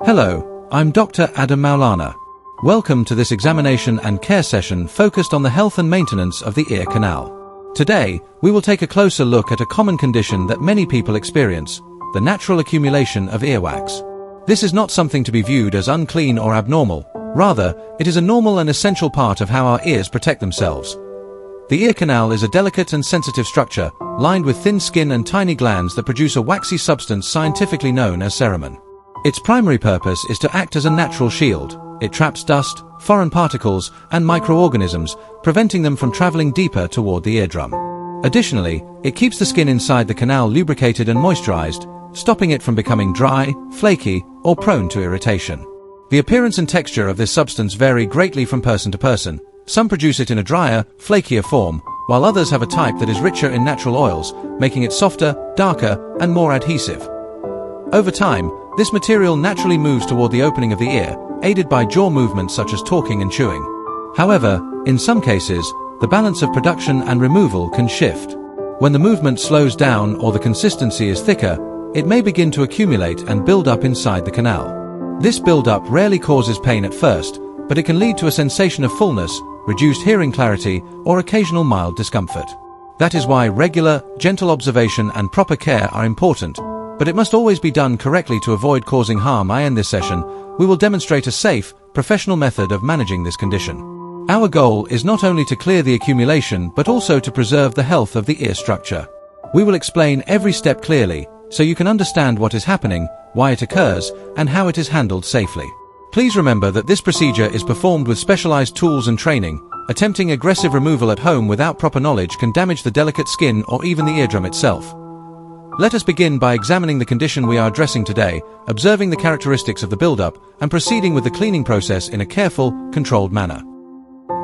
Hello, I'm Dr. Adam Maulana. Welcome to this examination and care session focused on the health and maintenance of the ear canal. Today, we will take a closer look at a common condition that many people experience, the natural accumulation of earwax. This is not something to be viewed as unclean or abnormal. Rather, it is a normal and essential part of how our ears protect themselves. The ear canal is a delicate and sensitive structure, lined with thin skin and tiny glands that produce a waxy substance scientifically known as cerumen. Its primary purpose is to act as a natural shield. It traps dust, foreign particles, and microorganisms, preventing them from traveling deeper toward the eardrum. Additionally, it keeps the skin inside the canal lubricated and moisturized, stopping it from becoming dry, flaky, or prone to irritation. The appearance and texture of this substance vary greatly from person to person. Some produce it in a drier, flakier form, while others have a type that is richer in natural oils, making it softer, darker, and more adhesive. Over time, this material naturally moves toward the opening of the ear, aided by jaw movements such as talking and chewing. However, in some cases, the balance of production and removal can shift. When the movement slows down or the consistency is thicker, it may begin to accumulate and build up inside the canal. This buildup rarely causes pain at first, but it can lead to a sensation of fullness, reduced hearing clarity, or occasional mild discomfort. That is why regular, gentle observation and proper care are important, but it must always be done correctly to avoid causing harm. In this session, we will demonstrate a safe, professional method of managing this condition. Our goal is not only to clear the accumulation but also to preserve the health of the ear structure. We will explain every step clearly, so you can understand what is happening, why it occurs, and how it is handled safely. Please remember that this procedure is performed with specialized tools and training. Attempting aggressive removal at home without proper knowledge can damage the delicate skin or even the eardrum itself. Let us begin by examining the condition we are addressing today, observing the characteristics of the buildup, and proceeding with the cleaning process in a careful, controlled manner.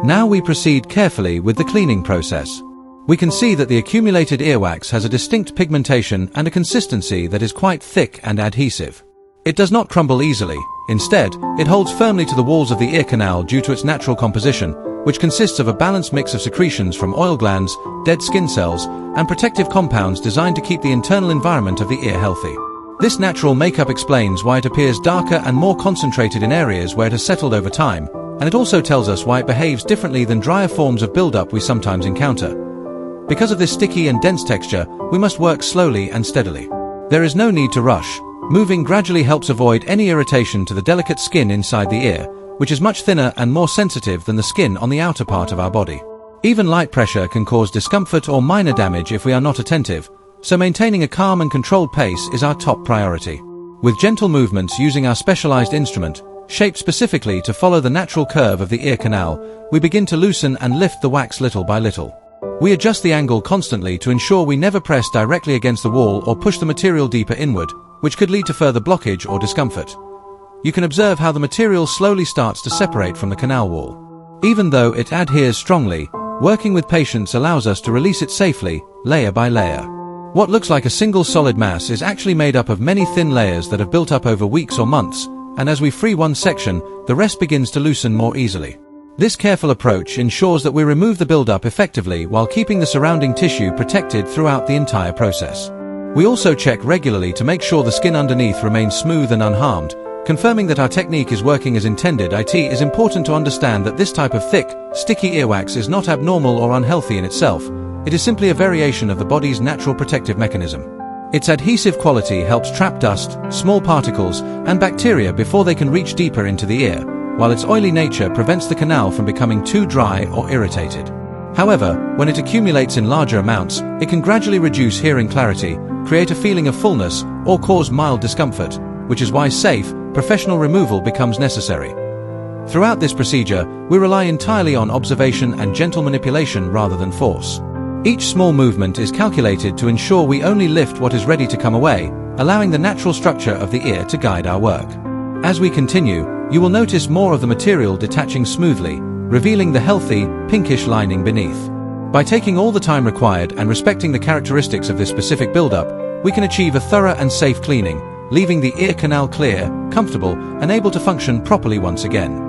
Now we proceed carefully with the cleaning process. We can see that the accumulated earwax has a distinct pigmentation and a consistency that is quite thick and adhesive. It does not crumble easily. Instead, it holds firmly to the walls of the ear canal due to its natural composition, which consists of a balanced mix of secretions from oil glands, dead skin cells, and protective compounds designed to keep the internal environment of the ear healthy. This natural makeup explains why it appears darker and more concentrated in areas where it has settled over time, and it also tells us why it behaves differently than drier forms of buildup we sometimes encounter. Because of this sticky and dense texture, we must work slowly and steadily. There is no need to rush. Moving gradually helps avoid any irritation to the delicate skin inside the ear, which is much thinner and more sensitive than the skin on the outer part of our body. Even light pressure can cause discomfort or minor damage if we are not attentive, so maintaining a calm and controlled pace is our top priority. With gentle movements using our specialized instrument, shaped specifically to follow the natural curve of the ear canal, we begin to loosen and lift the wax little by little. We adjust the angle constantly to ensure we never press directly against the wall or push the material deeper inward, which could lead to further blockage or discomfort. You can observe how the material slowly starts to separate from the canal wall. Even though it adheres strongly, working with patience allows us to release it safely, layer by layer. What looks like a single solid mass is actually made up of many thin layers that have built up over weeks or months, and as we free one section, the rest begins to loosen more easily. This careful approach ensures that we remove the buildup effectively while keeping the surrounding tissue protected throughout the entire process. We also check regularly to make sure the skin underneath remains smooth and unharmed, confirming that our technique is working as intended. It is important to understand that this type of thick, sticky earwax is not abnormal or unhealthy in itself. It is simply a variation of the body's natural protective mechanism. Its adhesive quality helps trap dust, small particles, and bacteria before they can reach deeper into the ear, while its oily nature prevents the canal from becoming too dry or irritated. However, when it accumulates in larger amounts, it can gradually reduce hearing clarity, create a feeling of fullness, or cause mild discomfort, which is why safe, professional removal becomes necessary. Throughout this procedure, we rely entirely on observation and gentle manipulation rather than force. Each small movement is calculated to ensure we only lift what is ready to come away, allowing the natural structure of the ear to guide our work. As we continue, you will notice more of the material detaching smoothly, revealing the healthy, pinkish lining beneath. By taking all the time required and respecting the characteristics of this specific buildup, we can achieve a thorough and safe cleaning, leaving the ear canal clear, comfortable, and able to function properly once again.